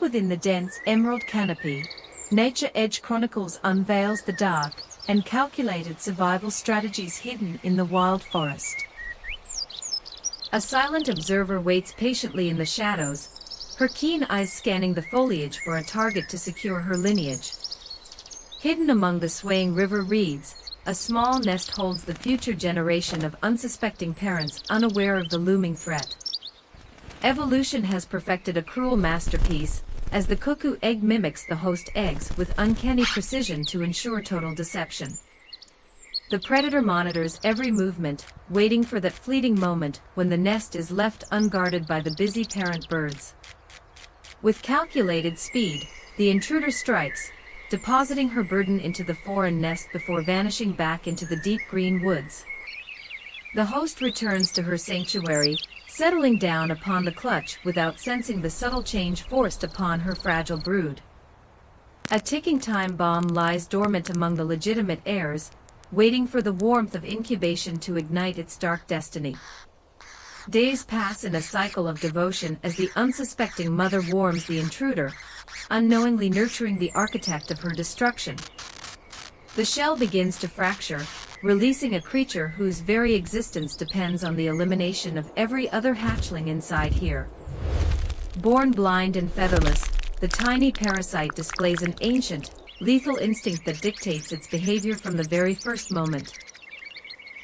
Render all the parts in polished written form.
within the dense emerald canopy, Nature Edge Chronicles unveils the dark and calculated survival strategies hidden in the wild forest. A silent observer waits patiently in the shadows, her keen eyes scanning the foliage for a target to secure her lineage. Hidden among the swaying river reeds, a small nest holds the future generation of unsuspecting parents unaware of the looming threat. Evolution has perfected a cruel masterpiece, as the cuckoo egg mimics the host eggs with uncanny precision to ensure total deception. The predator monitors every movement, waiting for that fleeting moment when the nest is left unguarded by the busy parent birds. With calculated speed, the intruder strikes, depositing her burden into the foreign nest before vanishing back into the deep green woods. The host returns to her sanctuary, settling down upon the clutch without sensing the subtle change forced upon her fragile brood. A ticking time bomb lies dormant among the legitimate heirs, waiting for the warmth of incubation to ignite its dark destiny. Days pass in a cycle of devotion as the unsuspecting mother warms the intruder, unknowingly nurturing the architect of her destruction. The shell begins to fracture, releasing a creature whose very existence depends on the elimination of every other hatchling inside here. Born blind and featherless, the tiny parasite displays an ancient, lethal instinct that dictates its behavior from the very first moment.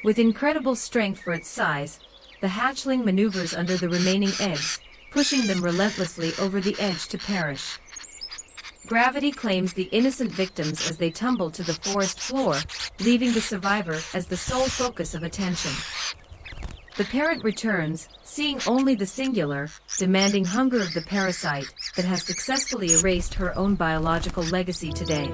With incredible strength for its size, the hatchling maneuvers under the remaining eggs, pushing them relentlessly over the edge to perish. Gravity claims the innocent victims as they tumble to the forest floor, leaving the survivor as the sole focus of attention. The parent returns, seeing only the singular, demanding hunger of the parasite that has successfully erased her own biological legacy today.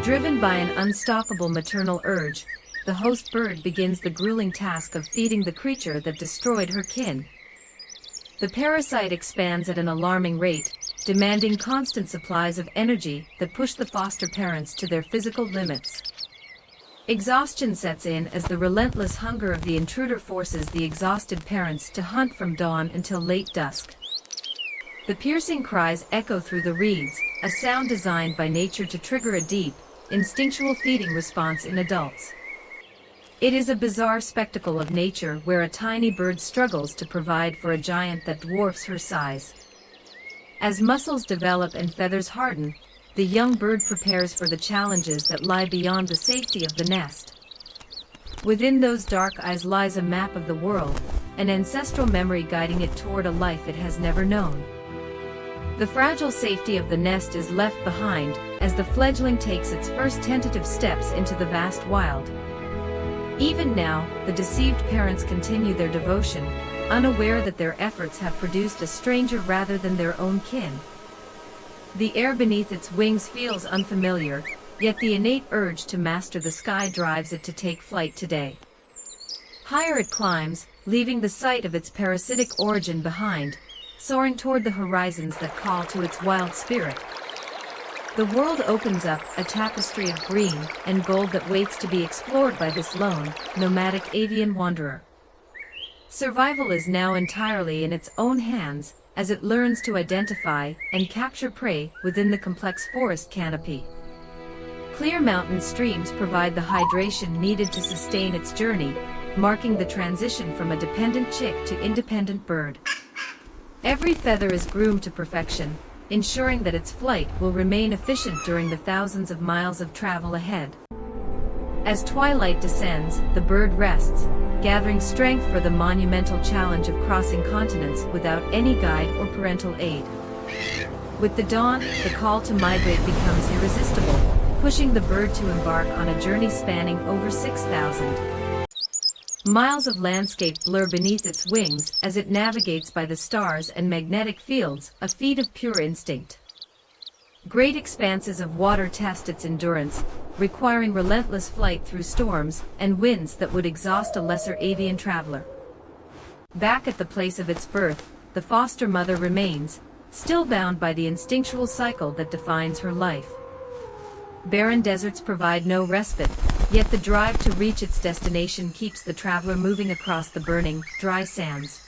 Driven by an unstoppable maternal urge, the host bird begins the grueling task of feeding the creature that destroyed her kin. The parasite expands at an alarming rate, demanding constant supplies of energy that push the foster parents to their physical limits. Exhaustion sets in as the relentless hunger of the intruder forces the exhausted parents to hunt from dawn until late dusk. The piercing cries echo through the reeds, a sound designed by nature to trigger a deep, instinctual feeding response in adults. It is a bizarre spectacle of nature where a tiny bird struggles to provide for a giant that dwarfs her size. As muscles develop and feathers harden, the young bird prepares for the challenges that lie beyond the safety of the nest. Within those dark eyes lies a map of the world, an ancestral memory guiding it toward a life it has never known. The fragile safety of the nest is left behind, as the fledgling takes its first tentative steps into the vast wild. Even now, the deceived parents continue their devotion, unaware that their efforts have produced a stranger rather than their own kin. The air beneath its wings feels unfamiliar, yet the innate urge to master the sky drives it to take flight today. Higher it climbs, leaving the site of its parasitic origin behind, soaring toward the horizons that call to its wild spirit. The world opens up, a tapestry of green and gold that waits to be explored by this lone, nomadic avian wanderer. Survival is now entirely in its own hands, as it learns to identify and capture prey within the complex forest canopy. Clear mountain streams provide the hydration needed to sustain its journey, marking the transition from a dependent chick to independent bird. Every feather is groomed to perfection, ensuring that its flight will remain efficient during the thousands of miles of travel ahead. As twilight descends, the bird rests, gathering strength for the monumental challenge of crossing continents without any guide or parental aid. With the dawn, the call to migrate becomes irresistible, pushing the bird to embark on a journey spanning over 6,000 miles of landscape blur beneath its wings as it navigates by the stars and magnetic fields, a feat of pure instinct. Great expanses of water test its endurance, requiring relentless flight through storms and winds that would exhaust a lesser avian traveler. Back at the place of its birth, the foster mother remains, still bound by the instinctual cycle that defines her life. Barren deserts provide no respite, yet the drive to reach its destination keeps the traveler moving across the burning, dry sands.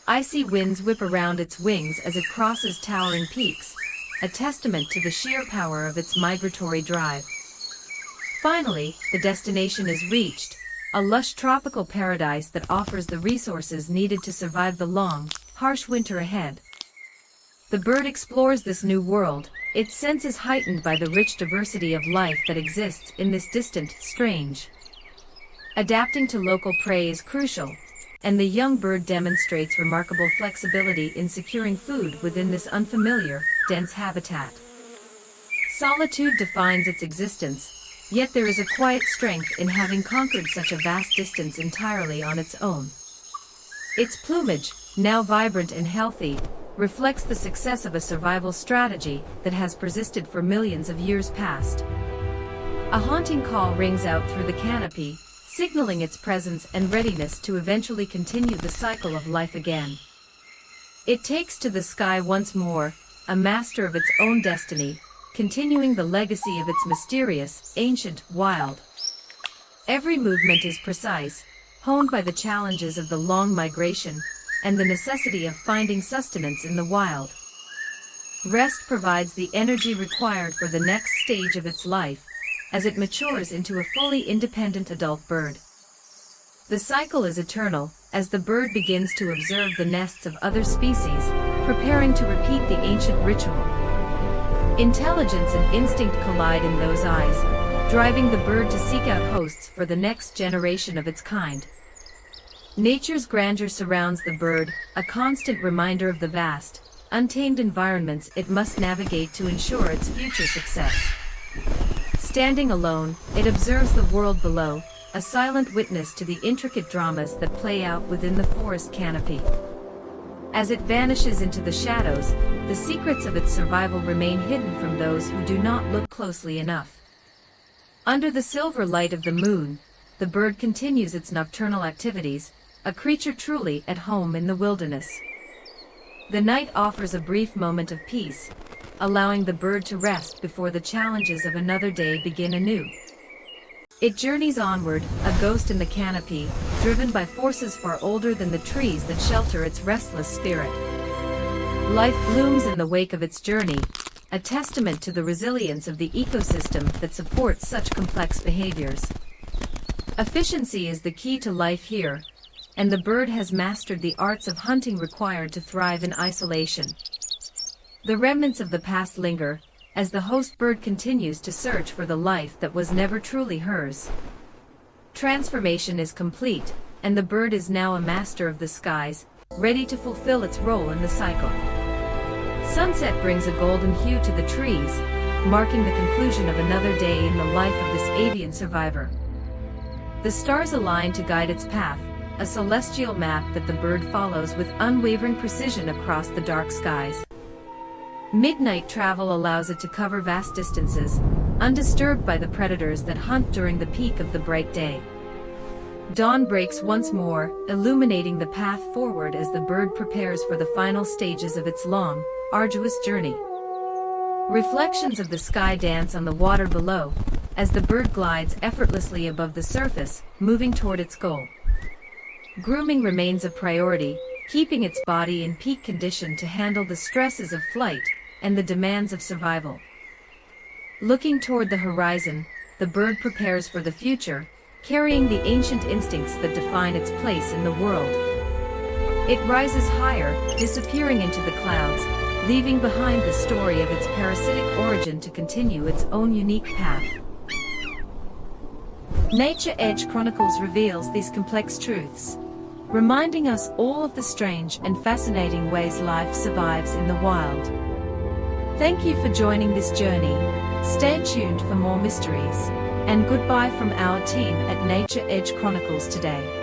Icy winds whip around its wings as it crosses towering peaks, a testament to the sheer power of its migratory drive. Finally, the destination is reached, a lush tropical paradise that offers the resources needed to survive the long, harsh winter ahead. The bird explores this new world, its senses heightened by the rich diversity of life that exists in this distant, strange. Adapting to local prey is crucial, and the young bird demonstrates remarkable flexibility in securing food within this unfamiliar, dense habitat. Solitude defines its existence, yet there is a quiet strength in having conquered such a vast distance entirely on its own. Its plumage, now vibrant and healthy, reflects the success of a survival strategy that has persisted for millions of years past. A haunting call rings out through the canopy, signaling its presence and readiness to eventually continue the cycle of life again. It takes to the sky once more, a master of its own destiny, continuing the legacy of its mysterious, ancient, wild. Every movement is precise, honed by the challenges of the long migration, and the necessity of finding sustenance in the wild. Rest provides the energy required for the next stage of its life, as it matures into a fully independent adult bird. The cycle is eternal, as the bird begins to observe the nests of other species, preparing to repeat the ancient ritual. Intelligence and instinct collide in those eyes, driving the bird to seek out hosts for the next generation of its kind. Nature's grandeur surrounds the bird, a constant reminder of the vast, untamed environments it must navigate to ensure its future success. Standing alone, it observes the world below, a silent witness to the intricate dramas that play out within the forest canopy. As it vanishes into the shadows, the secrets of its survival remain hidden from those who do not look closely enough. Under the silver light of the moon, the bird continues its nocturnal activities, a creature truly at home in the wilderness. The night offers a brief moment of peace, allowing the bird to rest before the challenges of another day begin anew. It journeys onward, a ghost in the canopy, driven by forces far older than the trees that shelter its restless spirit. Life blooms in the wake of its journey, a testament to the resilience of the ecosystem that supports such complex behaviors. Efficiency is the key to life here, and the bird has mastered the arts of hunting required to thrive in isolation. The remnants of the past linger, as the host bird continues to search for the life that was never truly hers. Transformation is complete, and the bird is now a master of the skies, ready to fulfill its role in the cycle. Sunset brings a golden hue to the trees, marking the conclusion of another day in the life of this avian survivor. The stars align to guide its path, a celestial map that the bird follows with unwavering precision across the dark skies. Midnight travel allows it to cover vast distances, undisturbed by the predators that hunt during the peak of the bright day. Dawn breaks once more, illuminating the path forward as the bird prepares for the final stages of its long, arduous journey. Reflections of the sky dance on the water below, as the bird glides effortlessly above the surface, moving toward its goal. Grooming remains a priority, keeping its body in peak condition to handle the stresses of flight and the demands of survival. Looking toward the horizon, the bird prepares for the future, carrying the ancient instincts that define its place in the world. It rises higher, disappearing into the clouds, leaving behind the story of its parasitic origin to continue its own unique path. Nature Edge Chronicles reveals these complex truths, reminding us all of the strange and fascinating ways life survives in the wild. Thank you for joining this journey. Stay tuned for more mysteries. And goodbye from our team at Nature Edge Chronicles today.